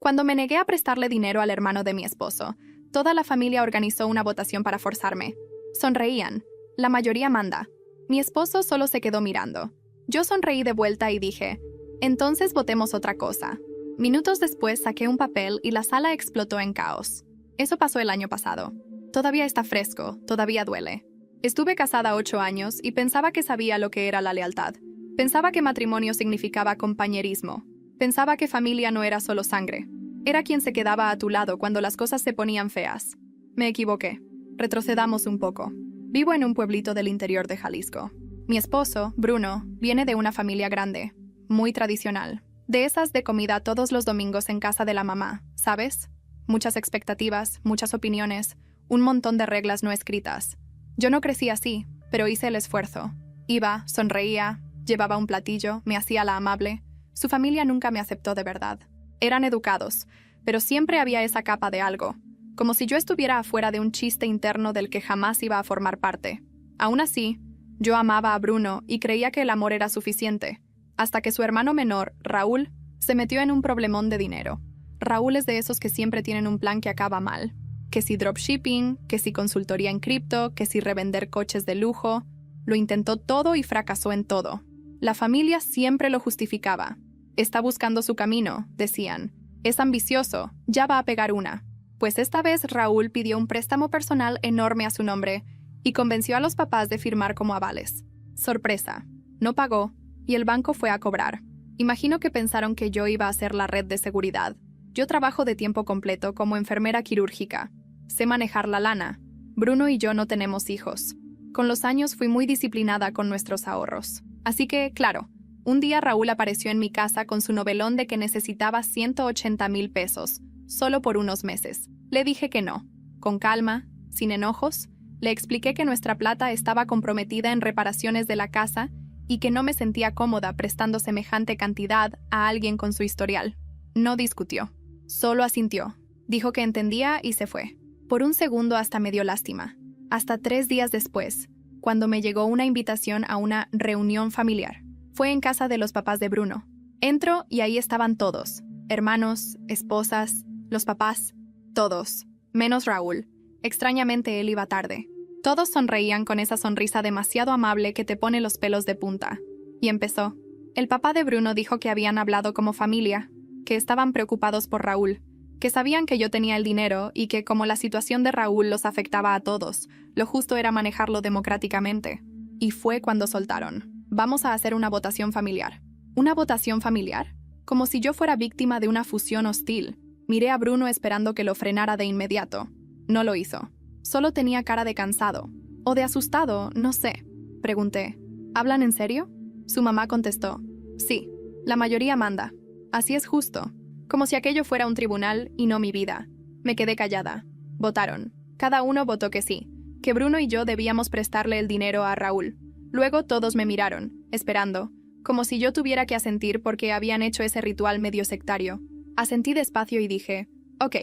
Cuando me negué a prestarle dinero al hermano de mi esposo, toda la familia organizó una votación para forzarme. Sonreían. La mayoría manda. Mi esposo solo se quedó mirando. Yo sonreí de vuelta y dije, entonces votemos otra cosa. Minutos después saqué un papel y la sala explotó en caos. Eso pasó el año pasado. Todavía está fresco, todavía duele. Estuve casada 8 años y pensaba que sabía lo que era la lealtad. Pensaba que matrimonio significaba compañerismo. Pensaba que familia no era solo sangre. Era quien se quedaba a tu lado cuando las cosas se ponían feas. Me equivoqué. Retrocedamos un poco. Vivo en un pueblito del interior de Jalisco. Mi esposo, Bruno, viene de una familia grande, muy tradicional. De esas de comida todos los domingos en casa de la mamá, ¿sabes? Muchas expectativas, muchas opiniones, un montón de reglas no escritas. Yo no crecí así, pero hice el esfuerzo. Iba, sonreía, llevaba un platillo, me hacía la amable. Su familia nunca me aceptó de verdad. Eran educados, pero siempre había esa capa de algo, como si yo estuviera afuera de un chiste interno del que jamás iba a formar parte. Aún así, yo amaba a Bruno y creía que el amor era suficiente, hasta que su hermano menor, Raúl, se metió en un problemón de dinero. Raúl es de esos que siempre tienen un plan que acaba mal. Que si dropshipping, que si consultoría en cripto, que si revender coches de lujo. Lo intentó todo y fracasó en todo. La familia siempre lo justificaba. Está buscando su camino, decían. Es ambicioso, ya va a pegar una. Pues esta vez Raúl pidió un préstamo personal enorme a su nombre y convenció a los papás de firmar como avales. Sorpresa, no pagó y el banco fue a cobrar. Imagino que pensaron que yo iba a ser la red de seguridad. Yo trabajo de tiempo completo como enfermera quirúrgica. Sé manejar la lana. Bruno y yo no tenemos hijos. Con los años fui muy disciplinada con nuestros ahorros. Así que, claro, un día Raúl apareció en mi casa con su novelón de que necesitaba 180,000 pesos, solo por unos meses. Le dije que no. Con calma, sin enojos, le expliqué que nuestra plata estaba comprometida en reparaciones de la casa y que no me sentía cómoda prestando semejante cantidad a alguien con su historial. No discutió. Solo asintió. Dijo que entendía y se fue. Por un segundo hasta me dio lástima. Hasta 3 días después, cuando me llegó una invitación a una reunión familiar. Fue en casa de los papás de Bruno. Entro y ahí estaban todos. Hermanos, esposas, los papás, todos. Menos Raúl. Extrañamente él iba tarde. Todos sonreían con esa sonrisa demasiado amable que te pone los pelos de punta. Y empezó. El papá de Bruno dijo que habían hablado como familia, que estaban preocupados por Raúl, que sabían que yo tenía el dinero y que como la situación de Raúl los afectaba a todos, lo justo era manejarlo democráticamente. Y fue cuando soltaron. Vamos a hacer una votación familiar. ¿Una votación familiar? Como si yo fuera víctima de una fusión hostil. Miré a Bruno esperando que lo frenara de inmediato. No lo hizo. Solo tenía cara de cansado. O de asustado, no sé. Pregunté. ¿Hablan en serio? Su mamá contestó. Sí, la mayoría manda. Así es justo. Como si aquello fuera un tribunal y no mi vida. Me quedé callada. Votaron. Cada uno votó que sí, que Bruno y yo debíamos prestarle el dinero a Raúl. Luego todos me miraron, esperando, como si yo tuviera que asentir porque habían hecho ese ritual medio sectario. Asentí despacio y dije, ok,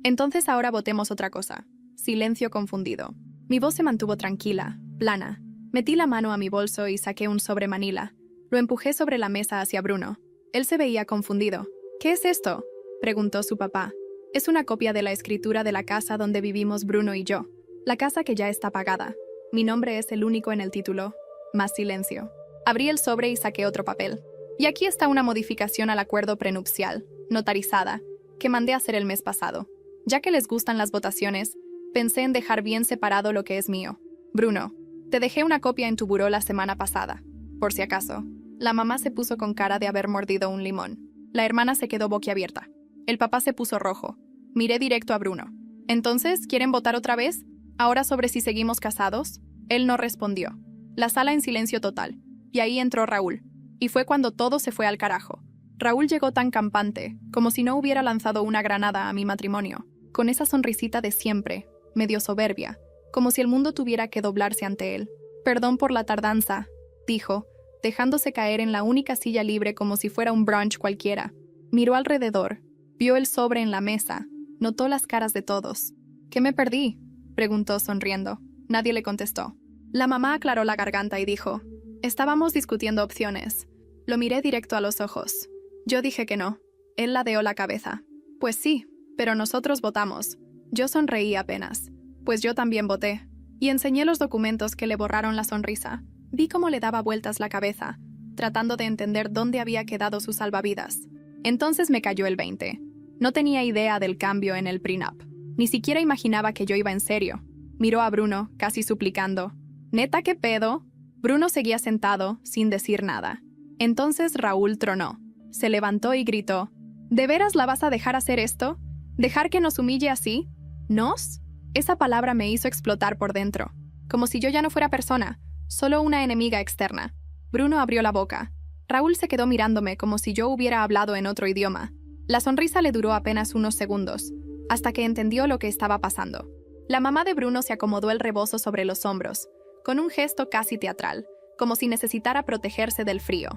entonces ahora votemos otra cosa. Silencio confundido. Mi voz se mantuvo tranquila, plana. Metí la mano a mi bolso y saqué un sobre manila. Lo empujé sobre la mesa hacia Bruno. Él se veía confundido. ¿Qué es esto?, preguntó su papá. Es una copia de la escritura de la casa donde vivimos Bruno y yo. La casa que ya está pagada. Mi nombre es el único en el título. Más silencio. Abrí el sobre y saqué otro papel. Y aquí está una modificación al acuerdo prenupcial, notarizada, que mandé a hacer el mes pasado. Ya que les gustan las votaciones, pensé en dejar bien separado lo que es mío. Bruno, te dejé una copia en tu buró la semana pasada. Por si acaso. La mamá se puso con cara de haber mordido un limón. La hermana se quedó boquiabierta. El papá se puso rojo. Miré directo a Bruno. ¿Entonces, quieren votar otra vez? ¿Ahora sobre si seguimos casados? Él no respondió. La sala en silencio total. Y ahí entró Raúl. Y fue cuando todo se fue al carajo. Raúl llegó tan campante, como si no hubiera lanzado una granada a mi matrimonio. Con esa sonrisita de siempre, medio soberbia, como si el mundo tuviera que doblarse ante él. Perdón por la tardanza, dijo, dejándose caer en la única silla libre como si fuera un brunch cualquiera. Miró alrededor, vio el sobre en la mesa, notó las caras de todos. ¿Qué me perdí?, preguntó sonriendo. Nadie le contestó. La mamá aclaró la garganta y dijo, estábamos discutiendo opciones. Lo miré directo a los ojos. Yo dije que no. Él ladeó la cabeza. Pues sí, pero nosotros votamos. Yo sonreí apenas, pues yo también voté. Y enseñé los documentos que le borraron la sonrisa. Vi cómo le daba vueltas la cabeza, tratando de entender dónde había quedado su salvavidas. Entonces me cayó el 20. No tenía idea del cambio en el prenup. Ni siquiera imaginaba que yo iba en serio. Miró a Bruno, casi suplicando. ¿Neta qué pedo? Bruno seguía sentado, sin decir nada. Entonces Raúl tronó. Se levantó y gritó. ¿De veras la vas a dejar hacer esto? ¿Dejar que nos humille así? ¿Nos? Esa palabra me hizo explotar por dentro. Como si yo ya no fuera persona, solo una enemiga externa. Bruno abrió la boca. Raúl se quedó mirándome como si yo hubiera hablado en otro idioma. La sonrisa le duró apenas unos segundos, hasta que entendió lo que estaba pasando. La mamá de Bruno se acomodó el rebozo sobre los hombros, con un gesto casi teatral, como si necesitara protegerse del frío.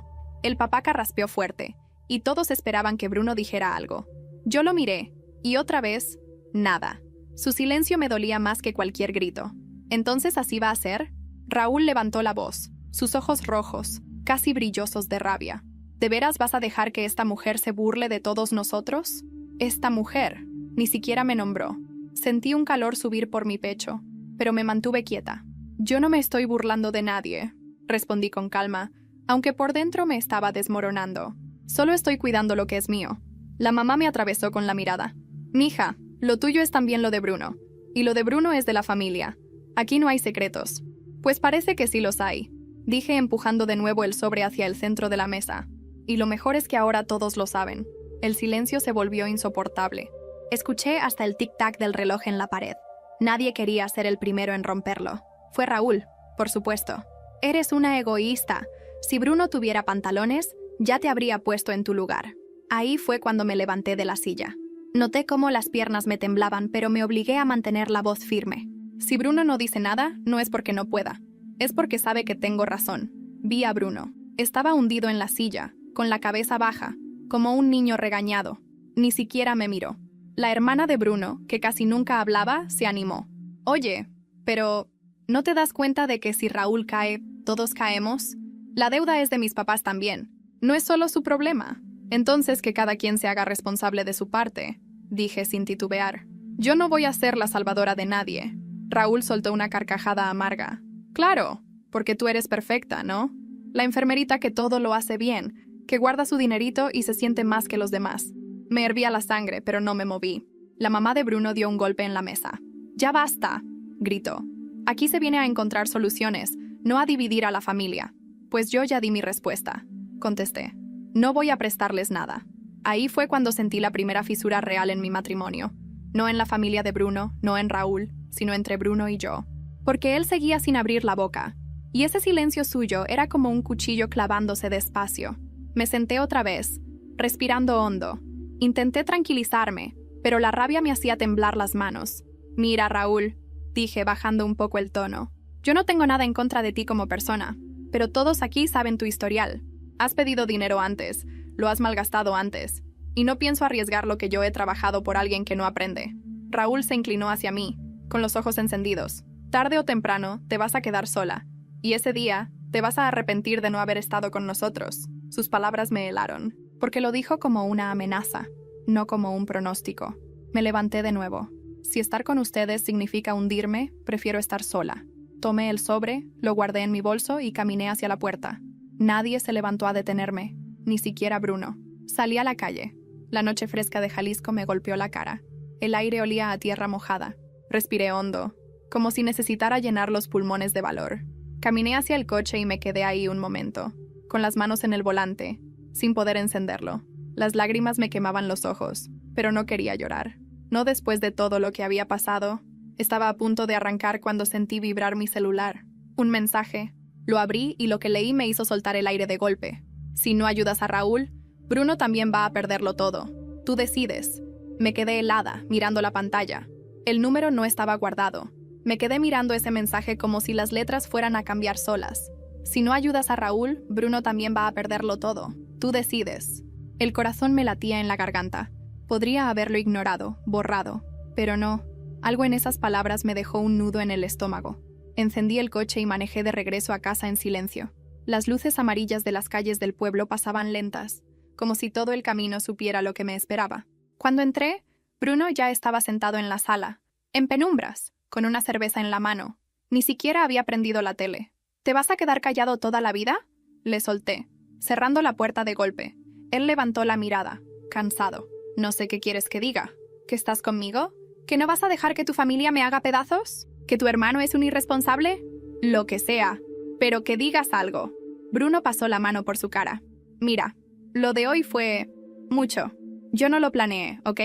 El papá carraspeó fuerte, y todos esperaban que Bruno dijera algo. Yo lo miré, y otra vez, nada. Su silencio me dolía más que cualquier grito. ¿Entonces así va a ser? Raúl levantó la voz, sus ojos rojos, casi brillosos de rabia. ¿De veras vas a dejar que esta mujer se burle de todos nosotros? Esta mujer. Ni siquiera me nombró. Sentí un calor subir por mi pecho, pero me mantuve quieta. Yo no me estoy burlando de nadie, respondí con calma, aunque por dentro me estaba desmoronando. Solo estoy cuidando lo que es mío. La mamá me atravesó con la mirada. Mija, lo tuyo es también lo de Bruno, y lo de Bruno es de la familia. Aquí no hay secretos. Pues parece que sí los hay, dije empujando de nuevo el sobre hacia el centro de la mesa. Y lo mejor es que ahora todos lo saben. El silencio se volvió insoportable. Escuché hasta el tic-tac del reloj en la pared. Nadie quería ser el primero en romperlo. Fue Raúl, por supuesto. Eres una egoísta. Si Bruno tuviera pantalones, ya te habría puesto en tu lugar. Ahí fue cuando me levanté de la silla. Noté cómo las piernas me temblaban, pero me obligué a mantener la voz firme. Si Bruno no dice nada, no es porque no pueda. Es porque sabe que tengo razón. Vi a Bruno. Estaba hundido en la silla, con la cabeza baja, como un niño regañado. Ni siquiera me miró. La hermana de Bruno, que casi nunca hablaba, se animó. Oye, pero ¿no te das cuenta de que si Raúl cae, todos caemos? La deuda es de mis papás también. No es solo su problema. Entonces que cada quien se haga responsable de su parte, dije sin titubear. Yo no voy a ser la salvadora de nadie. Raúl soltó una carcajada amarga. Claro, porque tú eres perfecta, ¿no? La enfermerita que todo lo hace bien, que guarda su dinerito y se siente más que los demás. Me hervía la sangre, pero no me moví. La mamá de Bruno dio un golpe en la mesa. ¡Ya basta!, gritó. Aquí se viene a encontrar soluciones, no a dividir a la familia. Pues yo ya di mi respuesta, contesté. No voy a prestarles nada. Ahí fue cuando sentí la primera fisura real en mi matrimonio. No en la familia de Bruno, no en Raúl, sino entre Bruno y yo. Porque él seguía sin abrir la boca. Y ese silencio suyo era como un cuchillo clavándose despacio. Me senté otra vez, respirando hondo. Intenté tranquilizarme, pero la rabia me hacía temblar las manos. Mira, Raúl, dije bajando un poco el tono. Yo no tengo nada en contra de ti como persona, pero todos aquí saben tu historial. Has pedido dinero antes, lo has malgastado antes, y no pienso arriesgar lo que yo he trabajado por alguien que no aprende. Raúl se inclinó hacia mí, con los ojos encendidos. Tarde o temprano te vas a quedar sola, y ese día te vas a arrepentir de no haber estado con nosotros. Sus palabras me helaron, porque lo dijo como una amenaza, no como un pronóstico. Me levanté de nuevo. Si estar con ustedes significa hundirme, prefiero estar sola. Tomé el sobre, lo guardé en mi bolso y caminé hacia la puerta. Nadie se levantó a detenerme, ni siquiera Bruno. Salí a la calle. La noche fresca de Jalisco me golpeó la cara. El aire olía a tierra mojada. Respiré hondo, como si necesitara llenar los pulmones de valor. Caminé hacia el coche y me quedé ahí un momento, con las manos en el volante, sin poder encenderlo. Las lágrimas me quemaban los ojos, pero no quería llorar. No después de todo lo que había pasado. Estaba a punto de arrancar cuando sentí vibrar mi celular. Un mensaje. Lo abrí y lo que leí me hizo soltar el aire de golpe. Si no ayudas a Raúl, Bruno también va a perderlo todo. Tú decides. Me quedé helada, mirando la pantalla. El número no estaba guardado. Me quedé mirando ese mensaje como si las letras fueran a cambiar solas. Si no ayudas a Raúl, Bruno también va a perderlo todo. Tú decides. El corazón me latía en la garganta. Podría haberlo ignorado, borrado, pero no. Algo en esas palabras me dejó un nudo en el estómago. Encendí el coche y manejé de regreso a casa en silencio. Las luces amarillas de las calles del pueblo pasaban lentas, como si todo el camino supiera lo que me esperaba. Cuando entré, Bruno ya estaba sentado en la sala, en penumbras, con una cerveza en la mano. Ni siquiera había prendido la tele. ¿Te vas a quedar callado toda la vida? Le solté, cerrando la puerta de golpe. Él levantó la mirada, cansado. No sé qué quieres que diga. ¿Que estás conmigo? ¿Que no vas a dejar que tu familia me haga pedazos? ¿Que tu hermano es un irresponsable? Lo que sea. Pero que digas algo. Bruno pasó la mano por su cara. Mira, lo de hoy fue mucho. Yo no lo planeé, ¿ok?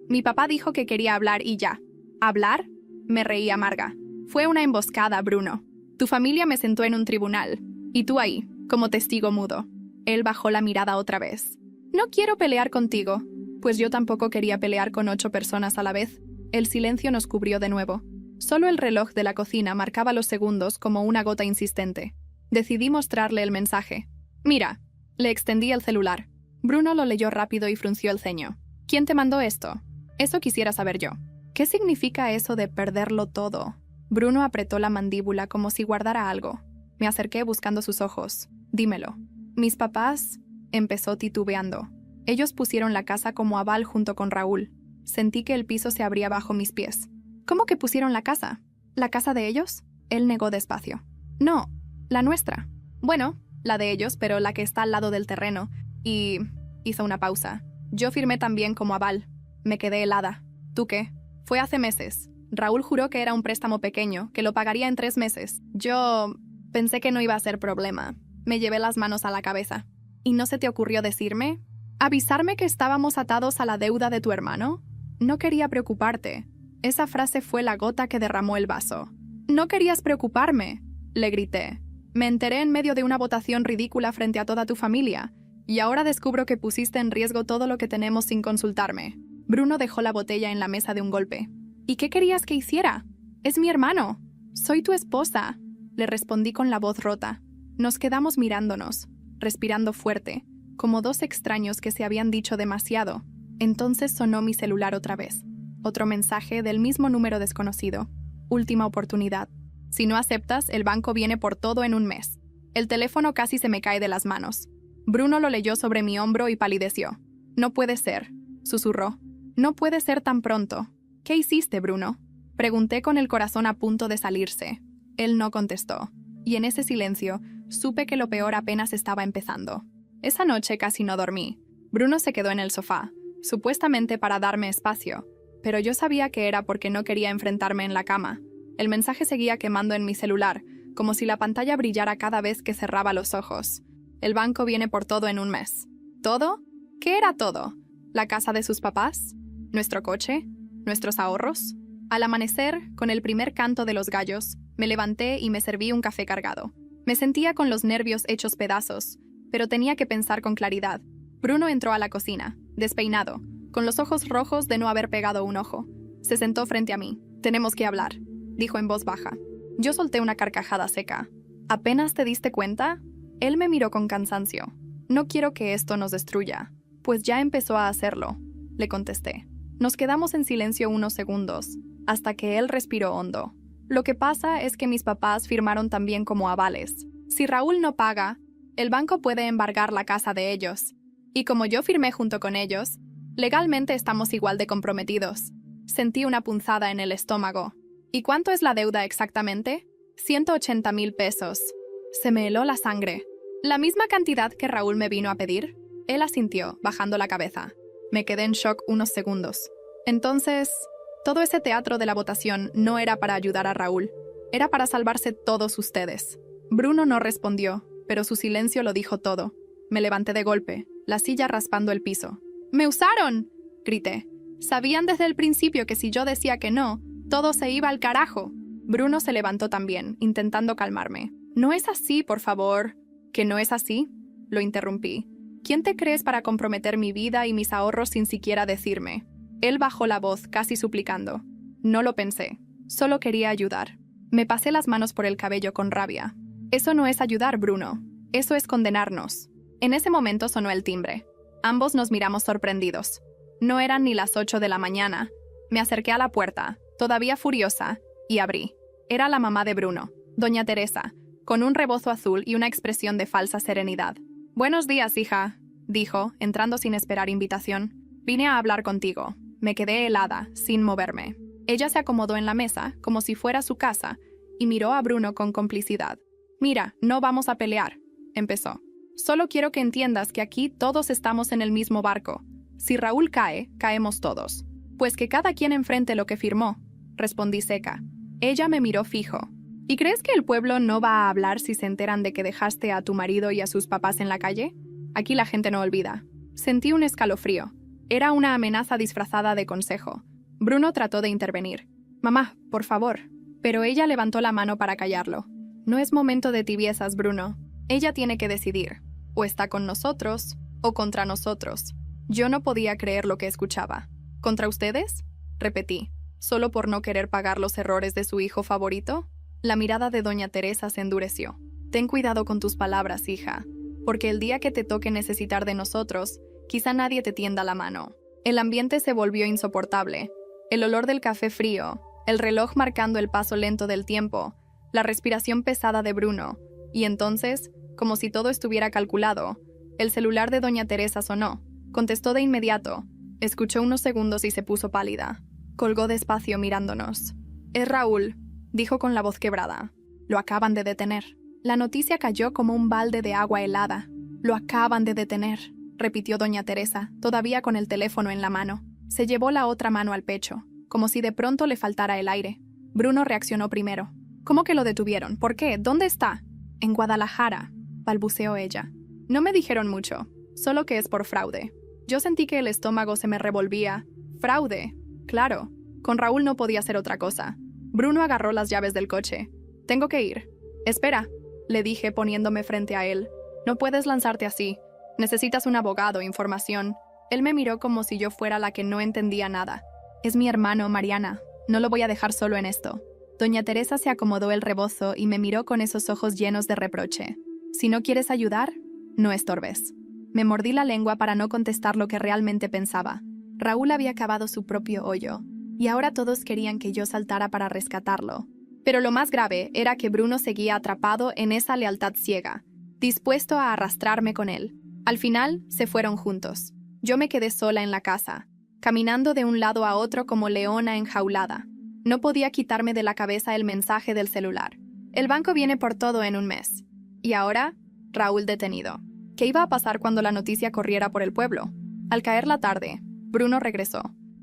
Mi papá dijo que quería hablar y ya. ¿Hablar? Me reí amarga. Fue una emboscada, Bruno. Tu familia me sentó en un tribunal. Y tú ahí, como testigo mudo. Él bajó la mirada otra vez. No quiero pelear contigo. Pues yo tampoco quería pelear con 8 personas a la vez. El silencio nos cubrió de nuevo. Solo el reloj de la cocina marcaba los segundos como una gota insistente. Decidí mostrarle el mensaje. Mira, le extendí el celular. Bruno lo leyó rápido y frunció el ceño. ¿Quién te mandó esto? Eso quisiera saber yo. ¿Qué significa eso de perderlo todo? Bruno apretó la mandíbula como si guardara algo. Me acerqué buscando sus ojos. Dímelo. Mis papás... Empezó titubeando. Ellos pusieron la casa como aval junto con Raúl. Sentí que el piso se abría bajo mis pies. ¿Cómo que pusieron la casa? ¿La casa de ellos? Él negó despacio. No, la nuestra. Bueno, la de ellos, pero la que está al lado del terreno. Y... hizo una pausa. Yo firmé también como aval. Me quedé helada. ¿Tú qué? Fue hace meses. Raúl juró que era un préstamo pequeño, que lo pagaría en 3 meses. Yo... pensé que no iba a ser problema. Me llevé las manos a la cabeza. ¿Y no se te ocurrió decirme? ¿Avisarme que estábamos atados a la deuda de tu hermano? No quería preocuparte. Esa frase fue la gota que derramó el vaso. «No querías preocuparme», le grité. «Me enteré en medio de una votación ridícula frente a toda tu familia, y ahora descubro que pusiste en riesgo todo lo que tenemos sin consultarme». Bruno dejó la botella en la mesa de un golpe. «¿Y qué querías que hiciera? Es mi hermano. Soy tu esposa», le respondí con la voz rota. Nos quedamos mirándonos, respirando fuerte, como 2 extraños que se habían dicho demasiado. Entonces sonó mi celular otra vez. Otro mensaje del mismo número desconocido. Última oportunidad. Si no aceptas, el banco viene por todo en un mes. El teléfono casi se me cae de las manos. Bruno lo leyó sobre mi hombro y palideció. No puede ser, susurró. No puede ser tan pronto. ¿Qué hiciste, Bruno? Pregunté con el corazón a punto de salirse. Él no contestó. Y en ese silencio, supe que lo peor apenas estaba empezando. Esa noche casi no dormí. Bruno se quedó en el sofá, supuestamente para darme espacio, pero yo sabía que era porque no quería enfrentarme en la cama. El mensaje seguía quemando en mi celular, como si la pantalla brillara cada vez que cerraba los ojos. El banco viene por todo en un mes. ¿Todo? ¿Qué era todo? ¿La casa de sus papás? ¿Nuestro coche? ¿Nuestros ahorros? Al amanecer, con el primer canto de los gallos, me levanté y me serví un café cargado. Me sentía con los nervios hechos pedazos, pero tenía que pensar con claridad. Bruno entró a la cocina, despeinado, con los ojos rojos de no haber pegado un ojo. Se sentó frente a mí. «Tenemos que hablar», dijo en voz baja. Yo solté una carcajada seca. «¿Apenas te diste cuenta?» Él me miró con cansancio. «No quiero que esto nos destruya». «Pues ya empezó a hacerlo», le contesté. Nos quedamos en silencio unos segundos, hasta que él respiró hondo. «Lo que pasa es que mis papás firmaron también como avales. Si Raúl no paga, el banco puede embargar la casa de ellos. Y como yo firmé junto con ellos, legalmente estamos igual de comprometidos». Sentí una punzada en el estómago. «¿Y cuánto es la deuda exactamente?» 180,000 pesos. Se me heló la sangre. ¿La misma cantidad que Raúl me vino a pedir? Él asintió, bajando la cabeza. Me quedé en shock unos segundos. Entonces, todo ese teatro de la votación no era para ayudar a Raúl. Era para salvarse todos ustedes. Bruno no respondió, pero su silencio lo dijo todo. Me levanté de golpe, la silla raspando el piso. «¡Me usaron!», grité. Sabían desde el principio que si yo decía que no, todo se iba al carajo. Bruno se levantó también, intentando calmarme. «No es así, por favor». «¿Que no es así?», lo interrumpí. «¿Quién te crees para comprometer mi vida y mis ahorros sin siquiera decirme?». Él bajó la voz, casi suplicando. No lo pensé. Solo quería ayudar. Me pasé las manos por el cabello con rabia. «Eso no es ayudar, Bruno. Eso es condenarnos». En ese momento sonó el timbre. Ambos nos miramos sorprendidos. No eran ni las 8 de la mañana. Me acerqué a la puerta, todavía furiosa, y abrí. Era la mamá de Bruno, doña Teresa, con un rebozo azul y una expresión de falsa serenidad. «Buenos días, hija», dijo, entrando sin esperar invitación. Vine a hablar contigo. Me quedé helada, sin moverme. Ella se acomodó en la mesa, como si fuera su casa, y miró a Bruno con complicidad. Mira, no vamos a pelear, empezó. Solo quiero que entiendas que aquí todos estamos en el mismo barco. Si Raúl cae, caemos todos. Pues que cada quien enfrente lo que firmó, respondí seca. Ella me miró fijo. ¿Y crees que el pueblo no va a hablar si se enteran de que dejaste a tu marido y a sus papás en la calle? Aquí la gente no olvida. Sentí un escalofrío. Era una amenaza disfrazada de consejo. Bruno trató de intervenir. Mamá, por favor. Pero ella levantó la mano para callarlo. No es momento de tibiezas, Bruno. Ella tiene que decidir. O está con nosotros, o contra nosotros. Yo no podía creer lo que escuchaba. ¿Contra ustedes? Repetí. ¿Solo por no querer pagar los errores de su hijo favorito? La mirada de doña Teresa se endureció. Ten cuidado con tus palabras, hija, porque el día que te toque necesitar de nosotros, quizá nadie te tienda la mano. El ambiente se volvió insoportable. El olor del café frío, el reloj marcando el paso lento del tiempo, la respiración pesada de Bruno, y entonces, como si todo estuviera calculado, el celular de doña Teresa sonó. Contestó de inmediato. Escuchó unos segundos y se puso pálida. Colgó despacio mirándonos. Es Raúl, dijo con la voz quebrada. Lo acaban de detener. La noticia cayó como un balde de agua helada. Lo acaban de detener, repitió doña Teresa, todavía con el teléfono en la mano. Se llevó la otra mano al pecho, como si de pronto le faltara el aire. Bruno reaccionó primero. ¿Cómo que lo detuvieron? ¿Por qué? ¿Dónde está? En Guadalajara, balbuceó ella. No me dijeron mucho, solo que es por fraude. Yo sentí que el estómago se me revolvía. Fraude. Claro, con Raúl no podía ser otra cosa. Bruno agarró las llaves del coche. Tengo que ir. Espera, le dije poniéndome frente a él. No puedes lanzarte así. Necesitas un abogado, información. Él me miró como si yo fuera la que no entendía nada. Es mi hermano, Mariana. No lo voy a dejar solo en esto. Doña Teresa se acomodó el rebozo y me miró con esos ojos llenos de reproche. Si no quieres ayudar, no estorbes. Me mordí la lengua para no contestar lo que realmente pensaba. Raúl había cavado su propio hoyo, y ahora todos querían que yo saltara para rescatarlo. Pero lo más grave era que Bruno seguía atrapado en esa lealtad ciega, dispuesto a arrastrarme con él. Al final, se fueron juntos. Yo me quedé sola en la casa, caminando de un lado a otro como leona enjaulada. No podía quitarme de la cabeza el mensaje del celular. El banco viene por todo en un mes. Y ahora, Raúl detenido. ¿Qué iba a pasar cuando la noticia corriera por el pueblo? Al caer la tarde, Bruno regresó.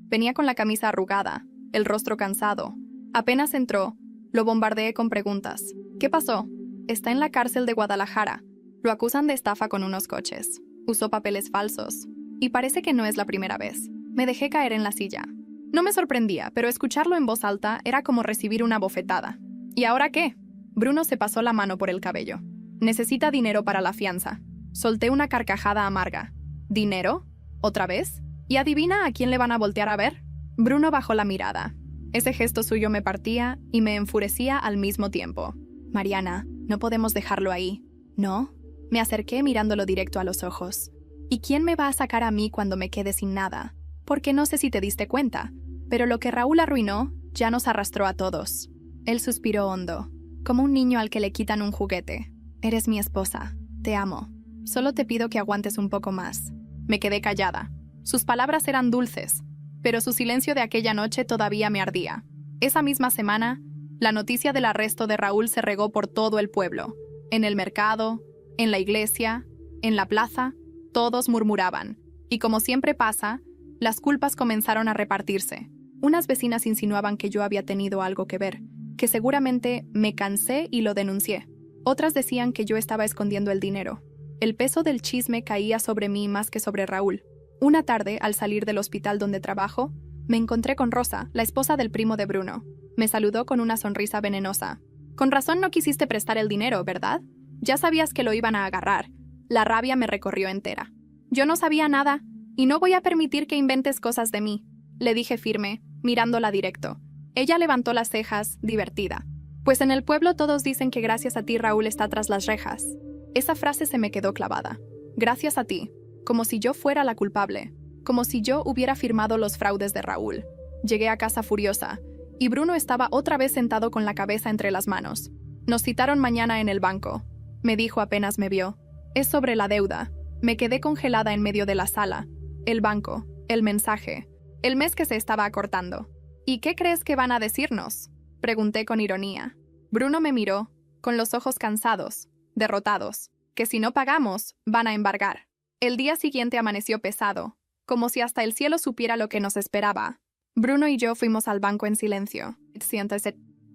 Venía con la camisa arrugada, el rostro cansado. Apenas entró, lo bombardeé con preguntas. ¿Qué pasó? Está en la cárcel de Guadalajara. Lo acusan de estafa con unos coches. Usó papeles falsos. Y parece que no es la primera vez. Me dejé caer en la silla. No me sorprendía, pero escucharlo en voz alta era como recibir una bofetada. ¿Y ahora qué? Bruno se pasó la mano por el cabello. Necesita dinero para la fianza. Solté una carcajada amarga. ¿Dinero? ¿Otra vez? ¿Y adivina a quién le van a voltear a ver? Bruno bajó la mirada. Ese gesto suyo me partía y me enfurecía al mismo tiempo. Mariana, no podemos dejarlo ahí. ¿No? Me acerqué mirándolo directo a los ojos. ¿Y quién me va a sacar a mí cuando me quede sin nada? Porque no sé si te diste cuenta, pero lo que Raúl arruinó ya nos arrastró a todos. Él suspiró hondo, como un niño al que le quitan un juguete. Eres mi esposa. Te amo. Solo te pido que aguantes un poco más. Me quedé callada. Sus palabras eran dulces, pero su silencio de aquella noche todavía me ardía. Esa misma semana, la noticia del arresto de Raúl se regó por todo el pueblo. En el mercado, en la iglesia, en la plaza, todos murmuraban. Y como siempre pasa, las culpas comenzaron a repartirse. Unas vecinas insinuaban que yo había tenido algo que ver, que seguramente me cansé y lo denuncié. Otras decían que yo estaba escondiendo el dinero. El peso del chisme caía sobre mí más que sobre Raúl. Una tarde, al salir del hospital donde trabajo, me encontré con Rosa, la esposa del primo de Bruno. Me saludó con una sonrisa venenosa. Con razón no quisiste prestar el dinero, ¿verdad? Ya sabías que lo iban a agarrar. La rabia me recorrió entera. Yo no sabía nada, y no voy a permitir que inventes cosas de mí, le dije firme, mirándola directo. Ella levantó las cejas, divertida. Pues en el pueblo todos dicen que gracias a ti Raúl está tras las rejas. Esa frase se me quedó clavada. Gracias a ti. Como si yo fuera la culpable. Como si yo hubiera firmado los fraudes de Raúl. Llegué a casa furiosa, y Bruno estaba otra vez sentado con la cabeza entre las manos. Nos citaron mañana en el banco, me dijo apenas me vio. Es sobre la deuda. Me quedé congelada en medio de la sala. El banco. El mensaje. El mes que se estaba acortando. ¿Y qué crees que van a decirnos? Pregunté con ironía. Bruno me miró, con los ojos cansados, derrotados, que si no pagamos, van a embargar. El día siguiente amaneció pesado, como si hasta el cielo supiera lo que nos esperaba. Bruno y yo fuimos al banco en silencio.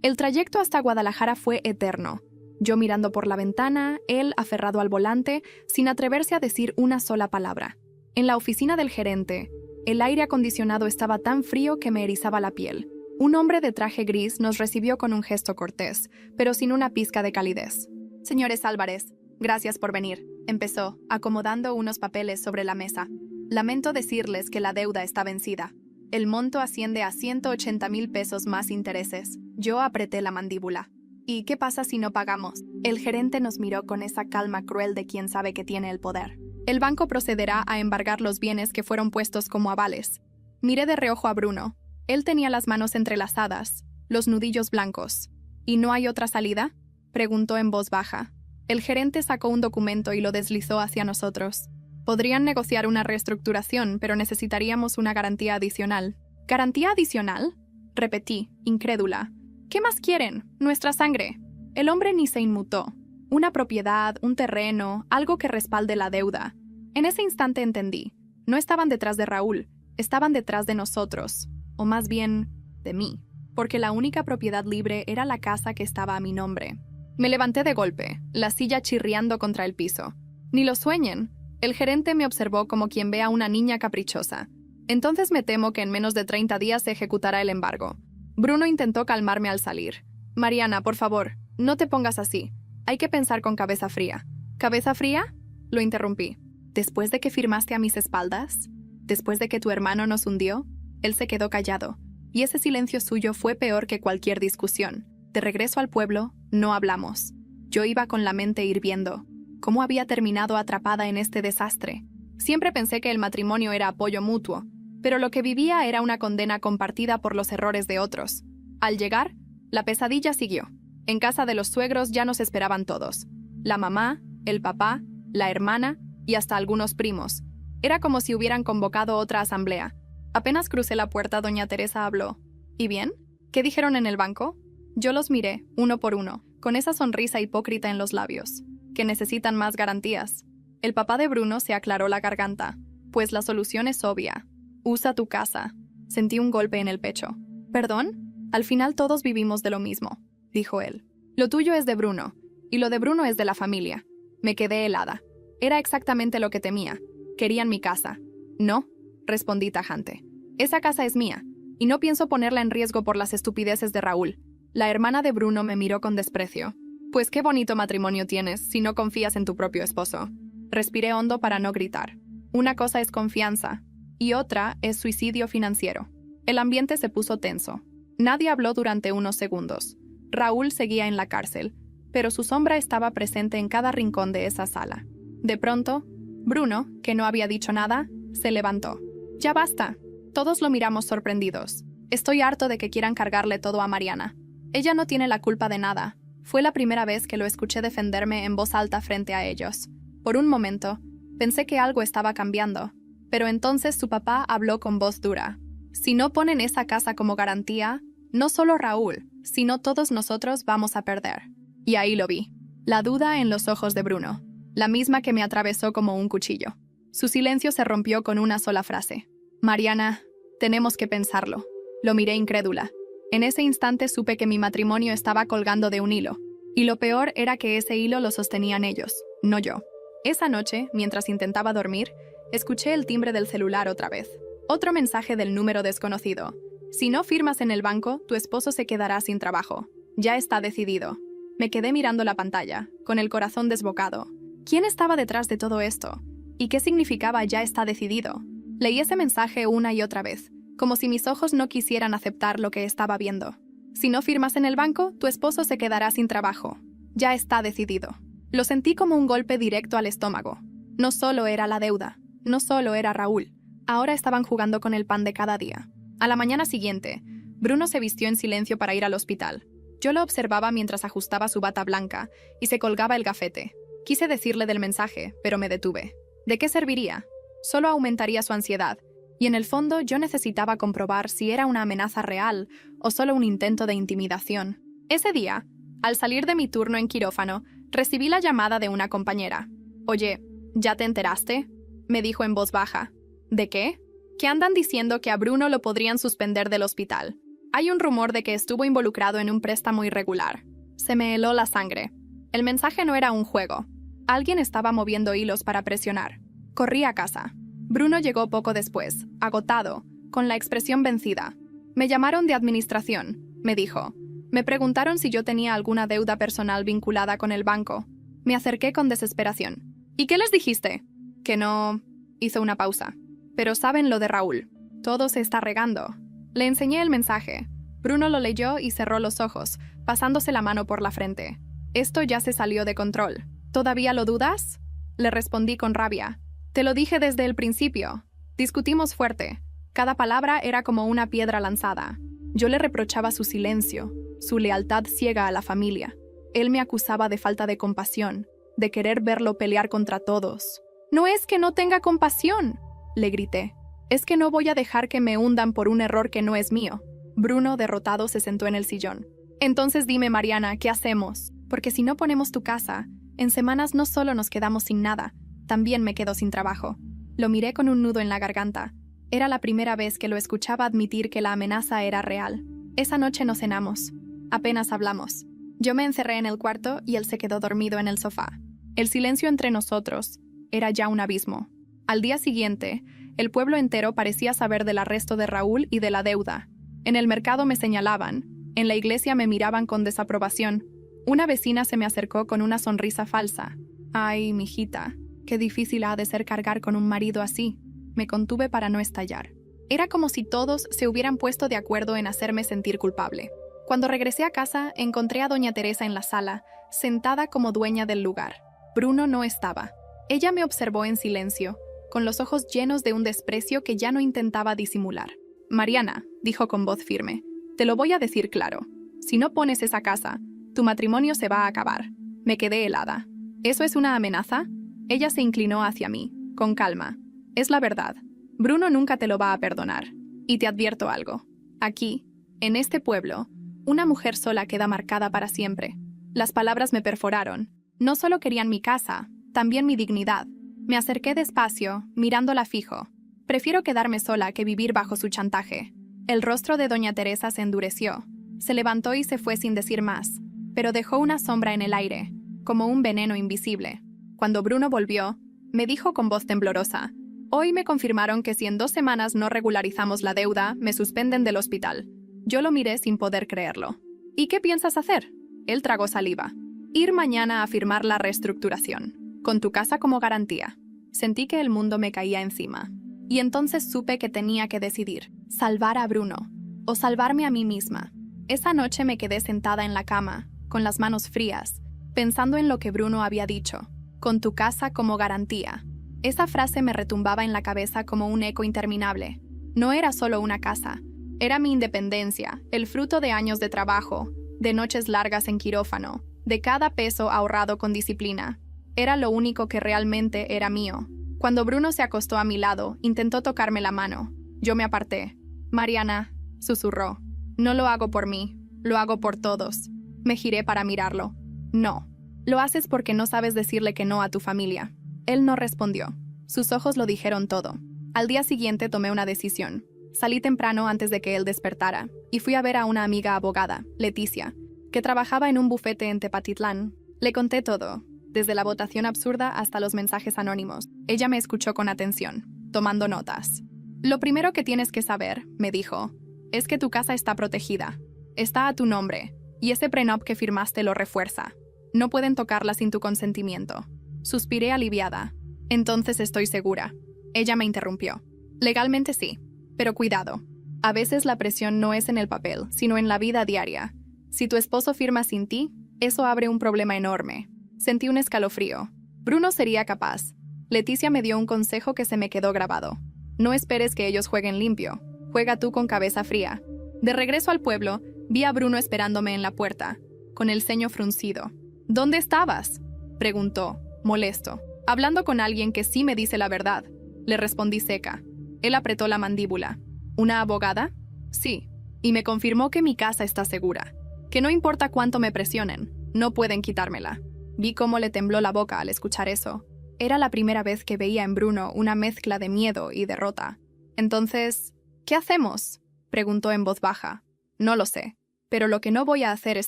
El trayecto hasta Guadalajara fue eterno. Yo mirando por la ventana, él aferrado al volante, sin atreverse a decir una sola palabra. En la oficina del gerente, el aire acondicionado estaba tan frío que me erizaba la piel. Un hombre de traje gris nos recibió con un gesto cortés, pero sin una pizca de calidez. «Señores Álvarez, gracias por venir», empezó, acomodando unos papeles sobre la mesa. «Lamento decirles que la deuda está vencida. El monto asciende a 180,000 pesos más intereses». Yo apreté la mandíbula. «¿Y qué pasa si no pagamos?». El gerente nos miró con esa calma cruel de quien sabe que tiene el poder. «El banco procederá a embargar los bienes que fueron puestos como avales». Miré de reojo a Bruno. Él tenía las manos entrelazadas, los nudillos blancos. «¿Y no hay otra salida?», preguntó en voz baja. El gerente sacó un documento y lo deslizó hacia nosotros. «Podrían negociar una reestructuración, pero necesitaríamos una garantía adicional». «¿Garantía adicional?», repetí, incrédula. «¿Qué más quieren? Nuestra sangre». El hombre ni se inmutó. Una propiedad, un terreno, algo que respalde la deuda. En ese instante entendí. No estaban detrás de Raúl, estaban detrás de nosotros. O más bien, de mí. Porque la única propiedad libre era la casa que estaba a mi nombre. Me levanté de golpe, la silla chirriando contra el piso. «Ni lo sueñen». El gerente me observó como quien ve a una niña caprichosa. «Entonces me temo que en menos de 30 días se ejecutará el embargo». Bruno intentó calmarme al salir. «Mariana, por favor, no te pongas así. Hay que pensar con cabeza fría». «¿Cabeza fría?», lo interrumpí. «¿Después de que firmaste a mis espaldas? ¿Después de que tu hermano nos hundió?». Él se quedó callado, y ese silencio suyo fue peor que cualquier discusión. De regreso al pueblo, no hablamos. Yo iba con la mente hirviendo. ¿Cómo había terminado atrapada en este desastre? Siempre pensé que el matrimonio era apoyo mutuo, pero lo que vivía era una condena compartida por los errores de otros. Al llegar, la pesadilla siguió. En casa de los suegros ya nos esperaban todos. La mamá, el papá, la hermana y hasta algunos primos. Era como si hubieran convocado otra asamblea. Apenas crucé la puerta, doña Teresa habló. «¿Y bien? ¿Qué dijeron en el banco?». Yo los miré, uno por uno, con esa sonrisa hipócrita en los labios. «Que necesitan más garantías». El papá de Bruno se aclaró la garganta. «Pues la solución es obvia. Usa tu casa». Sentí un golpe en el pecho. «¿Perdón? Al final todos vivimos de lo mismo», dijo él. «Lo tuyo es de Bruno, y lo de Bruno es de la familia». Me quedé helada. Era exactamente lo que temía. Querían mi casa. «No», respondí tajante. «Esa casa es mía, y no pienso ponerla en riesgo por las estupideces de Raúl». La hermana de Bruno me miró con desprecio. «Pues qué bonito matrimonio tienes si no confías en tu propio esposo». Respiré hondo para no gritar. Una cosa es confianza, y otra es suicidio financiero. El ambiente se puso tenso. Nadie habló durante unos segundos. Raúl seguía en la cárcel, pero su sombra estaba presente en cada rincón de esa sala. De pronto, Bruno, que no había dicho nada, se levantó. «Ya basta». Todos lo miramos sorprendidos. Estoy harto de que quieran cargarle todo a Mariana. Ella no tiene la culpa de nada. Fue la primera vez que lo escuché defenderme en voz alta frente a ellos. Por un momento, pensé que algo estaba cambiando, pero entonces su papá habló con voz dura. «Si no ponen esa casa como garantía, no solo Raúl, sino todos nosotros vamos a perder». Y ahí lo vi. La duda en los ojos de Bruno, la misma que me atravesó como un cuchillo. Su silencio se rompió con una sola frase. «Mariana, tenemos que pensarlo». Lo miré incrédula. En ese instante supe que mi matrimonio estaba colgando de un hilo, y lo peor era que ese hilo lo sostenían ellos, no yo. Esa noche, mientras intentaba dormir, escuché el timbre del celular otra vez. Otro mensaje del número desconocido. «Si no firmas en el banco, tu esposo se quedará sin trabajo. Ya está decidido». Me quedé mirando la pantalla, con el corazón desbocado. ¿Quién estaba detrás de todo esto? ¿Y qué significaba «ya está decidido»? Leí ese mensaje una y otra vez, como si mis ojos no quisieran aceptar lo que estaba viendo. «Si no firmas en el banco, tu esposo se quedará sin trabajo. Ya está decidido». Lo sentí como un golpe directo al estómago. No solo era la deuda, no solo era Raúl. Ahora estaban jugando con el pan de cada día. A la mañana siguiente, Bruno se vistió en silencio para ir al hospital. Yo lo observaba mientras ajustaba su bata blanca y se colgaba el gafete. Quise decirle del mensaje, pero me detuve. ¿De qué serviría? Solo aumentaría su ansiedad, Y en el fondo yo necesitaba comprobar si era una amenaza real o solo un intento de intimidación. Ese día, al salir de mi turno en quirófano, recibí la llamada de una compañera. «Oye, ¿ya te enteraste?», me dijo en voz baja. «¿De qué?». «Que andan diciendo que a Bruno lo podrían suspender del hospital. Hay un rumor de que estuvo involucrado en un préstamo irregular». Se me heló la sangre. El mensaje no era un juego. Alguien estaba moviendo hilos para presionar. Corrí a casa. Bruno llegó poco después, agotado, con la expresión vencida. «Me llamaron de administración», me dijo. Me preguntaron si yo tenía alguna deuda personal vinculada con el banco. Me acerqué con desesperación. «¿Y qué les dijiste?». «Que no...». Hizo una pausa. «Pero saben lo de Raúl. Todo se está regando». Le enseñé el mensaje. Bruno lo leyó y cerró los ojos, pasándose la mano por la frente. «Esto ya se salió de control. ¿Todavía lo dudas?». Le respondí con rabia. «Te lo dije desde el principio». Discutimos fuerte. Cada palabra era como una piedra lanzada. Yo le reprochaba su silencio, su lealtad ciega a la familia. Él me acusaba de falta de compasión, de querer verlo pelear contra todos. «No es que no tenga compasión», le grité. «Es que no voy a dejar que me hundan por un error que no es mío». Bruno, derrotado, se sentó en el sillón. «Entonces dime, Mariana, ¿qué hacemos? Porque si no ponemos tu casa, en semanas no solo nos quedamos sin nada, también me quedo sin trabajo». Lo miré con un nudo en la garganta. Era la primera vez que lo escuchaba admitir que la amenaza era real. Esa noche no cenamos. Apenas hablamos. Yo me encerré en el cuarto y él se quedó dormido en el sofá. El silencio entre nosotros era ya un abismo. Al día siguiente, el pueblo entero parecía saber del arresto de Raúl y de la deuda. En el mercado me señalaban. En la iglesia me miraban con desaprobación. Una vecina se me acercó con una sonrisa falsa. «Ay, mijita, qué difícil ha de ser cargar con un marido así». Me contuve para no estallar. Era como si todos se hubieran puesto de acuerdo en hacerme sentir culpable. Cuando regresé a casa, encontré a doña Teresa en la sala, sentada como dueña del lugar. Bruno no estaba. Ella me observó en silencio, con los ojos llenos de un desprecio que ya no intentaba disimular. «Mariana», dijo con voz firme, «te lo voy a decir claro. Si no pones esa casa, tu matrimonio se va a acabar». Me quedé helada. «¿Eso es una amenaza?». Ella se inclinó hacia mí, con calma. «Es la verdad. Bruno nunca te lo va a perdonar. Y te advierto algo. Aquí, en este pueblo, una mujer sola queda marcada para siempre». Las palabras me perforaron. No solo querían mi casa, también mi dignidad. Me acerqué despacio, mirándola fijo. «Prefiero quedarme sola que vivir bajo su chantaje». El rostro de doña Teresa se endureció. Se levantó y se fue sin decir más, pero dejó una sombra en el aire, como un veneno invisible. Cuando Bruno volvió, me dijo con voz temblorosa: «Hoy me confirmaron que si en 2 semanas no regularizamos la deuda, me suspenden del hospital». Yo lo miré sin poder creerlo. «¿Y qué piensas hacer?». Él tragó saliva. «Ir mañana a firmar la reestructuración, con tu casa como garantía». Sentí que el mundo me caía encima. Y entonces supe que tenía que decidir: salvar a Bruno, o salvarme a mí misma. Esa noche me quedé sentada en la cama, con las manos frías, pensando en lo que Bruno había dicho: «con tu casa como garantía». Esa frase me retumbaba en la cabeza como un eco interminable. No era solo una casa. Era mi independencia, el fruto de años de trabajo, de noches largas en quirófano, de cada peso ahorrado con disciplina. Era lo único que realmente era mío. Cuando Bruno se acostó a mi lado, intentó tocarme la mano. Yo me aparté. «Mariana», susurró, «no lo hago por mí, lo hago por todos». Me giré para mirarlo. «No, lo haces porque no sabes decirle que no a tu familia». Él no respondió. Sus ojos lo dijeron todo. Al día siguiente tomé una decisión. Salí temprano antes de que él despertara y fui a ver a una amiga abogada, Leticia, que trabajaba en un bufete en Tepatitlán. Le conté todo, desde la votación absurda hasta los mensajes anónimos. Ella me escuchó con atención, tomando notas. «Lo primero que tienes que saber», me dijo, «es que tu casa está protegida. Está a tu nombre, y ese prenup que firmaste lo refuerza. No pueden tocarla sin tu consentimiento». Suspiré aliviada. «Entonces estoy segura». Ella me interrumpió. «Legalmente sí, pero cuidado. A veces la presión no es en el papel, sino en la vida diaria. Si tu esposo firma sin ti, eso abre un problema enorme». Sentí un escalofrío. Bruno sería capaz. Leticia me dio un consejo que se me quedó grabado. «No esperes que ellos jueguen limpio. Juega tú con cabeza fría». De regreso al pueblo, vi a Bruno esperándome en la puerta, con el ceño fruncido. «¿Dónde estabas?», preguntó, molesto. «Hablando con alguien que sí me dice la verdad», le respondí seca. Él apretó la mandíbula. ¿Una abogada? Sí, y me confirmó que mi casa está segura, que no importa cuánto me presionen, no pueden quitármela. Vi cómo le tembló la boca al escuchar eso. Era la primera vez que veía en Bruno una mezcla de miedo y derrota. Entonces, ¿qué hacemos?, preguntó en voz baja. No lo sé, pero lo que no voy a hacer es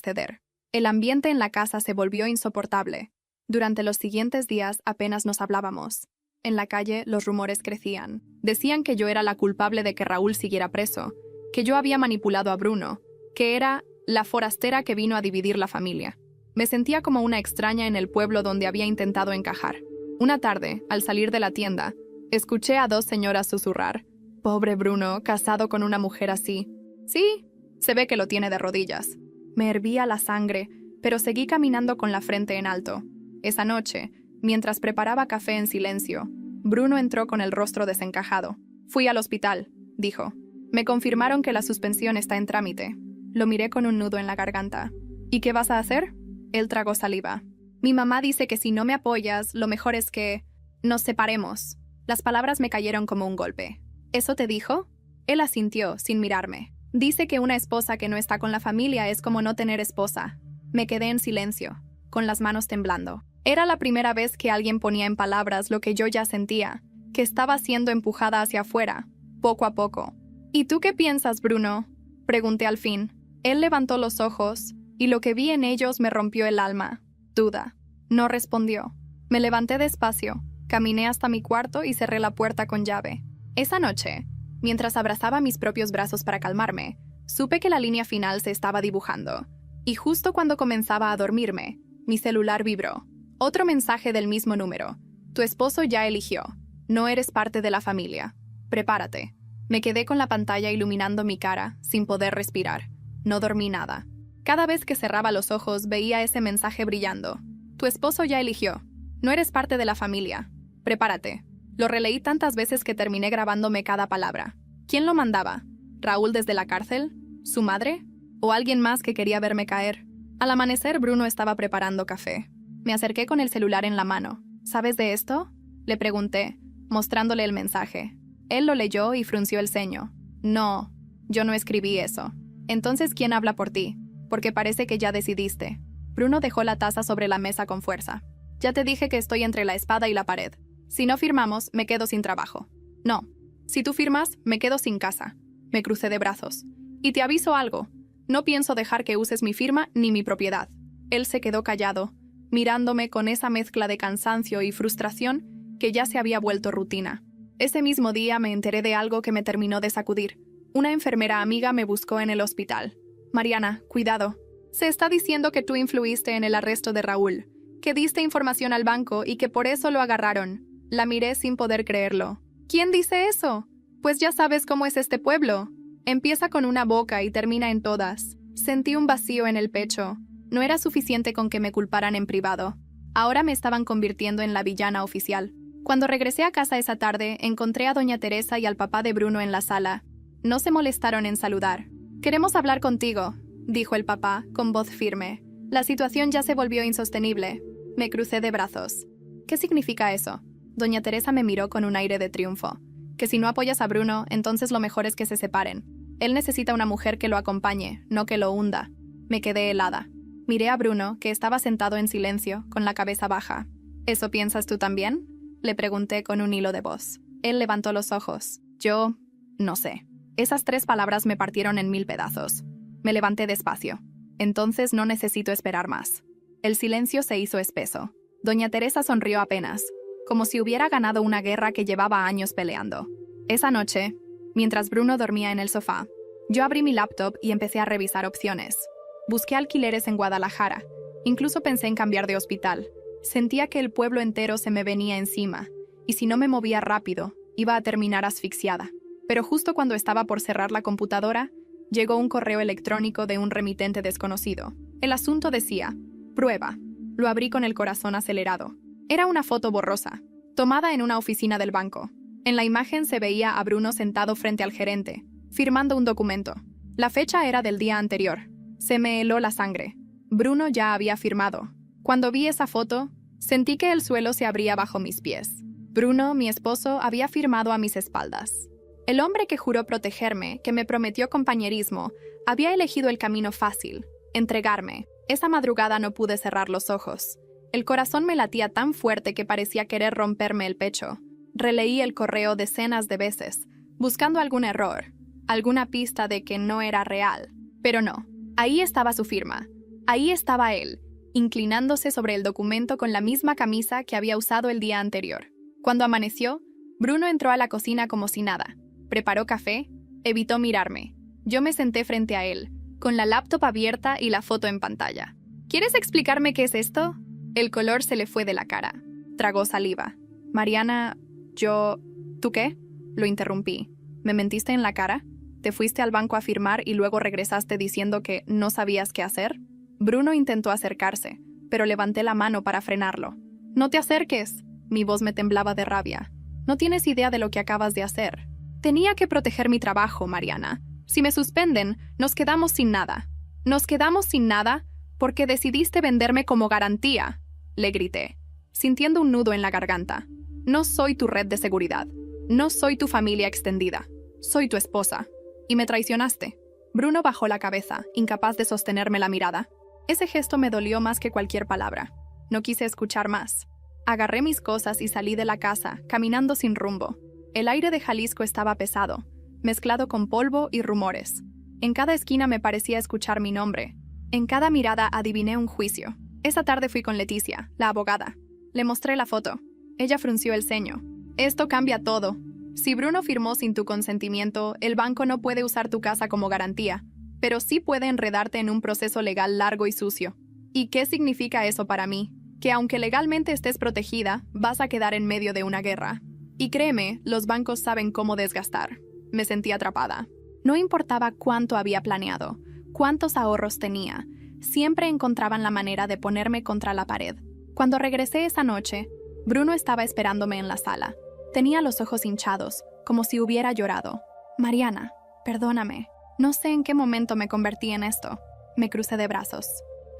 ceder. El ambiente en la casa se volvió insoportable. Durante los siguientes días apenas nos hablábamos. En la calle los rumores crecían. Decían que yo era la culpable de que Raúl siguiera preso, que yo había manipulado a Bruno, que era la forastera que vino a dividir la familia. Me sentía como una extraña en el pueblo donde había intentado encajar. Una tarde, al salir de la tienda, escuché a dos señoras susurrar. Pobre Bruno, casado con una mujer así. Sí, se ve que lo tiene de rodillas. Me hervía la sangre, pero seguí caminando con la frente en alto. Esa noche, mientras preparaba café en silencio, Bruno entró con el rostro desencajado. Fui al hospital, dijo. Me confirmaron que la suspensión está en trámite. Lo miré con un nudo en la garganta. ¿Y qué vas a hacer? Él tragó saliva. Mi mamá dice que si no me apoyas, lo mejor es que nos separemos. Las palabras me cayeron como un golpe. ¿Eso te dijo? Él asintió, sin mirarme. Dice que una esposa que no está con la familia es como no tener esposa. Me quedé en silencio, con las manos temblando. Era la primera vez que alguien ponía en palabras lo que yo ya sentía, que estaba siendo empujada hacia afuera, poco a poco. ¿Y tú qué piensas, Bruno?, pregunté al fin. Él levantó los ojos, y lo que vi en ellos me rompió el alma. Duda. No respondió. Me levanté despacio, caminé hasta mi cuarto y cerré la puerta con llave. Esa noche, mientras abrazaba mis propios brazos para calmarme, supe que la línea final se estaba dibujando. Y justo cuando comenzaba a dormirme, mi celular vibró. Otro mensaje del mismo número. Tu esposo ya eligió. No eres parte de la familia. Prepárate. Me quedé con la pantalla iluminando mi cara, sin poder respirar. No dormí nada. Cada vez que cerraba los ojos veía ese mensaje brillando. Tu esposo ya eligió. No eres parte de la familia. Prepárate. Lo releí tantas veces que terminé grabándome cada palabra. ¿Quién lo mandaba? ¿Raúl desde la cárcel? ¿Su madre? ¿O alguien más que quería verme caer? Al amanecer, Bruno estaba preparando café. Me acerqué con el celular en la mano. ¿Sabes de esto?, le pregunté, mostrándole el mensaje. Él lo leyó y frunció el ceño. No, yo no escribí eso. Entonces, ¿quién habla por ti? Porque parece que ya decidiste. Bruno dejó la taza sobre la mesa con fuerza. Ya te dije que estoy entre la espada y la pared. Si no firmamos, me quedo sin trabajo. No. Si tú firmas, me quedo sin casa. Me crucé de brazos. Y te aviso algo. No pienso dejar que uses mi firma ni mi propiedad. Él se quedó callado, mirándome con esa mezcla de cansancio y frustración que ya se había vuelto rutina. Ese mismo día me enteré de algo que me terminó de sacudir. Una enfermera amiga me buscó en el hospital. Mariana, cuidado. Se está diciendo que tú influiste en el arresto de Raúl, que diste información al banco y que por eso lo agarraron. La miré sin poder creerlo. ¿Quién dice eso? Pues ya sabes cómo es este pueblo. Empieza con una boca y termina en todas. Sentí un vacío en el pecho. No era suficiente con que me culparan en privado. Ahora me estaban convirtiendo en la villana oficial. Cuando regresé a casa esa tarde, encontré a doña Teresa y al papá de Bruno en la sala. No se molestaron en saludar. «Queremos hablar contigo», dijo el papá, con voz firme. La situación ya se volvió insostenible. Me crucé de brazos. ¿Qué significa eso? Doña Teresa me miró con un aire de triunfo. Que si no apoyas a Bruno, entonces lo mejor es que se separen. Él necesita una mujer que lo acompañe, no que lo hunda. Me quedé helada. Miré a Bruno, que estaba sentado en silencio, con la cabeza baja. ¿Eso piensas tú también?, le pregunté con un hilo de voz. Él levantó los ojos. Yo... no sé. Esas 3 palabras me partieron en 1000 pedazos. Me levanté despacio. Entonces no necesito esperar más. El silencio se hizo espeso. Doña Teresa sonrió apenas, como si hubiera ganado una guerra que llevaba años peleando. Esa noche, mientras Bruno dormía en el sofá, yo abrí mi laptop y empecé a revisar opciones. Busqué alquileres en Guadalajara. Incluso pensé en cambiar de hospital. Sentía que el pueblo entero se me venía encima, y si no me movía rápido, iba a terminar asfixiada. Pero justo cuando estaba por cerrar la computadora, llegó un correo electrónico de un remitente desconocido. El asunto decía: prueba. Lo abrí con el corazón acelerado. Era una foto borrosa, tomada en una oficina del banco. En la imagen se veía a Bruno sentado frente al gerente, firmando un documento. La fecha era del día anterior. Se me heló la sangre. Bruno ya había firmado. Cuando vi esa foto, sentí que el suelo se abría bajo mis pies. Bruno, mi esposo, había firmado a mis espaldas. El hombre que juró protegerme, que me prometió compañerismo, había elegido el camino fácil, entregarme. Esa madrugada no pude cerrar los ojos. El corazón me latía tan fuerte que parecía querer romperme el pecho. Releí el correo decenas de veces, buscando algún error, alguna pista de que no era real. Pero no, ahí estaba su firma. Ahí estaba él, inclinándose sobre el documento con la misma camisa que había usado el día anterior. Cuando amaneció, Bruno entró a la cocina como si nada. Preparó café, evitó mirarme. Yo me senté frente a él, con la laptop abierta y la foto en pantalla. ¿Quieres explicarme qué es esto? El color se le fue de la cara. Tragó saliva. Mariana, ¿Tú qué? Lo interrumpí. ¿Me mentiste en la cara? ¿Te fuiste al banco a firmar y luego regresaste diciendo que no sabías qué hacer? Bruno intentó acercarse, pero levanté la mano para frenarlo. «No te acerques». Mi voz me temblaba de rabia. «No tienes idea de lo que acabas de hacer. Tenía que proteger mi trabajo, Mariana. Si me suspenden, nos quedamos sin nada. Nos quedamos sin nada porque decidiste venderme como garantía», le grité, sintiendo un nudo en la garganta. «No soy tu red de seguridad. No soy tu familia extendida. Soy tu esposa. Y me traicionaste». Bruno bajó la cabeza, incapaz de sostenerme la mirada. Ese gesto me dolió más que cualquier palabra. No quise escuchar más. Agarré mis cosas y salí de la casa, caminando sin rumbo. El aire de Jalisco estaba pesado, mezclado con polvo y rumores. En cada esquina me parecía escuchar mi nombre. En cada mirada adiviné un juicio. Esa tarde fui con Leticia, la abogada. Le mostré la foto. Ella frunció el ceño. «Esto cambia todo. Si Bruno firmó sin tu consentimiento, el banco no puede usar tu casa como garantía, pero sí puede enredarte en un proceso legal largo y sucio. ¿Y qué significa eso para mí? Que aunque legalmente estés protegida, vas a quedar en medio de una guerra. Y créeme, los bancos saben cómo desgastar». Me sentí atrapada. No importaba cuánto había planeado, cuántos ahorros tenía, siempre encontraban la manera de ponerme contra la pared. Cuando regresé esa noche, Bruno estaba esperándome en la sala. Tenía los ojos hinchados, como si hubiera llorado. «Mariana, perdóname. No sé en qué momento me convertí en esto». Me crucé de brazos.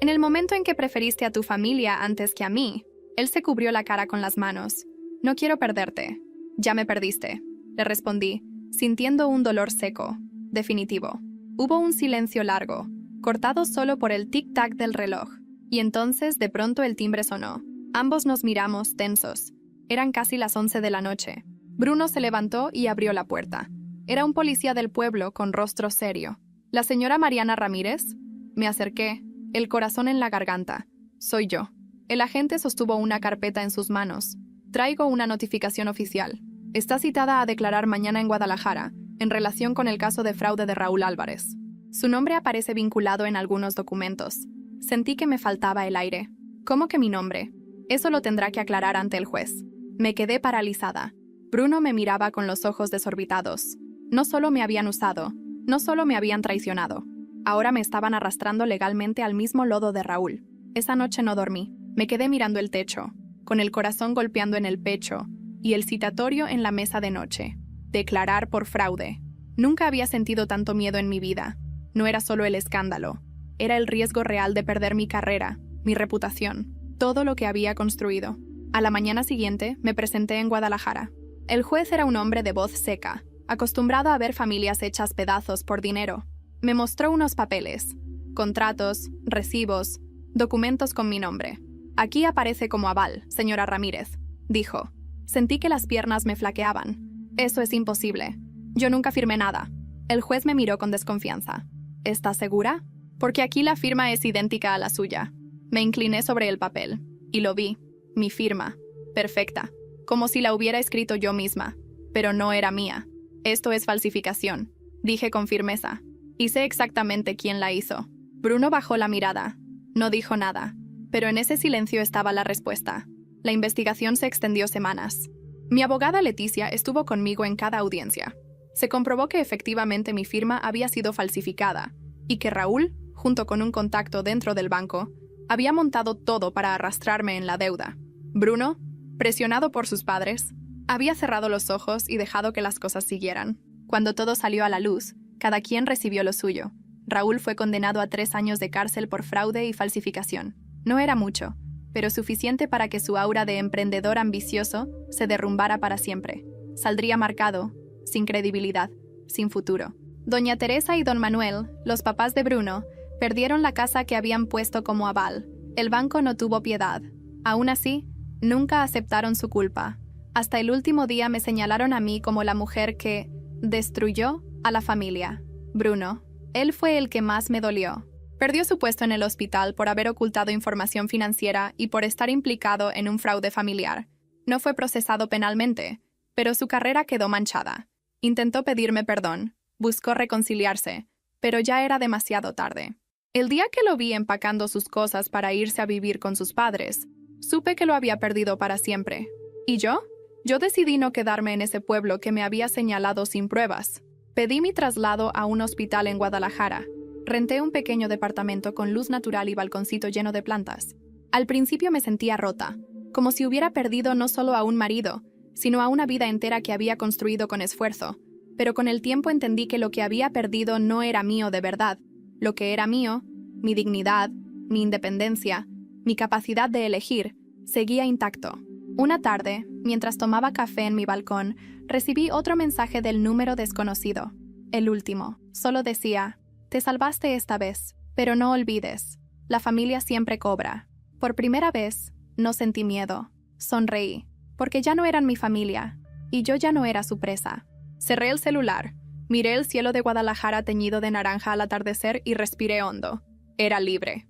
«En el momento en que preferiste a tu familia antes que a mí». Él se cubrió la cara con las manos. «No quiero perderte». «Ya me perdiste», le respondí, sintiendo un dolor seco, definitivo. Hubo un silencio largo, cortado solo por el tic-tac del reloj. Y entonces, de pronto, el timbre sonó. Ambos nos miramos, tensos. Eran casi las 11 de la noche. Bruno se levantó y abrió la puerta. Era un policía del pueblo con rostro serio. «¿La señora Mariana Ramírez?» Me acerqué, el corazón en la garganta. «Soy yo». El agente sostuvo una carpeta en sus manos. «Traigo una notificación oficial. Está citada a declarar mañana en Guadalajara, en relación con el caso de fraude de Raúl Álvarez. Su nombre aparece vinculado en algunos documentos». Sentí que me faltaba el aire. «¿Cómo que mi nombre? Eso lo tendrá que aclarar ante el juez». Me quedé paralizada. Bruno me miraba con los ojos desorbitados. No solo me habían usado, no solo me habían traicionado. Ahora me estaban arrastrando legalmente al mismo lodo de Raúl. Esa noche no dormí. Me quedé mirando el techo, con el corazón golpeando en el pecho y el citatorio en la mesa de noche. Declarar por fraude. Nunca había sentido tanto miedo en mi vida. No era solo el escándalo. Era el riesgo real de perder mi carrera, mi reputación, todo lo que había construido. A la mañana siguiente me presenté en Guadalajara. El juez era un hombre de voz seca, acostumbrado a ver familias hechas pedazos por dinero. Me mostró unos papeles, contratos, recibos, documentos con mi nombre. «Aquí aparece como aval, señora Ramírez», dijo. Sentí que las piernas me flaqueaban. «Eso es imposible. Yo nunca firmé nada». El juez me miró con desconfianza. «¿Estás segura? Porque aquí la firma es idéntica a la suya». Me incliné sobre el papel y lo vi. Mi firma. Perfecta. Como si la hubiera escrito yo misma. Pero no era mía. «Esto es falsificación», dije con firmeza. Y sé exactamente quién la hizo. Bruno bajó la mirada. No dijo nada. Pero en ese silencio estaba la respuesta. La investigación se extendió semanas. Mi abogada Leticia estuvo conmigo en cada audiencia. Se comprobó que efectivamente mi firma había sido falsificada y que Raúl, junto con un contacto dentro del banco, había montado todo para arrastrarme en la deuda. Bruno, presionado por sus padres, había cerrado los ojos y dejado que las cosas siguieran. Cuando todo salió a la luz, cada quien recibió lo suyo. Raúl fue condenado a 3 años de cárcel por fraude y falsificación. No era mucho, pero suficiente para que su aura de emprendedor ambicioso se derrumbara para siempre. Saldría marcado, sin credibilidad, sin futuro. Doña Teresa y don Manuel, los papás de Bruno, perdieron la casa que habían puesto como aval. El banco no tuvo piedad. Aún así, nunca aceptaron su culpa. Hasta el último día me señalaron a mí como la mujer que destruyó a la familia. Bruno, él fue el que más me dolió. Perdió su puesto en el hospital por haber ocultado información financiera y por estar implicado en un fraude familiar. No fue procesado penalmente, pero su carrera quedó manchada. Intentó pedirme perdón, buscó reconciliarse, pero ya era demasiado tarde. El día que lo vi empacando sus cosas para irse a vivir con sus padres, supe que lo había perdido para siempre. ¿Y yo? Yo decidí no quedarme en ese pueblo que me había señalado sin pruebas. Pedí mi traslado a un hospital en Guadalajara. Renté un pequeño departamento con luz natural y balconcito lleno de plantas. Al principio me sentía rota, como si hubiera perdido no solo a un marido, sino a una vida entera que había construido con esfuerzo. Pero con el tiempo entendí que lo que había perdido no era mío de verdad. Lo que era mío, mi dignidad, mi independencia, mi capacidad de elegir, seguía intacto. Una tarde, mientras tomaba café en mi balcón, recibí otro mensaje del número desconocido. El último. Solo decía: te salvaste esta vez, pero no olvides, la familia siempre cobra. Por primera vez, no sentí miedo. Sonreí, porque ya no eran mi familia, y yo ya no era su presa. Cerré el celular, miré el cielo de Guadalajara teñido de naranja al atardecer y respiré hondo. Era libre.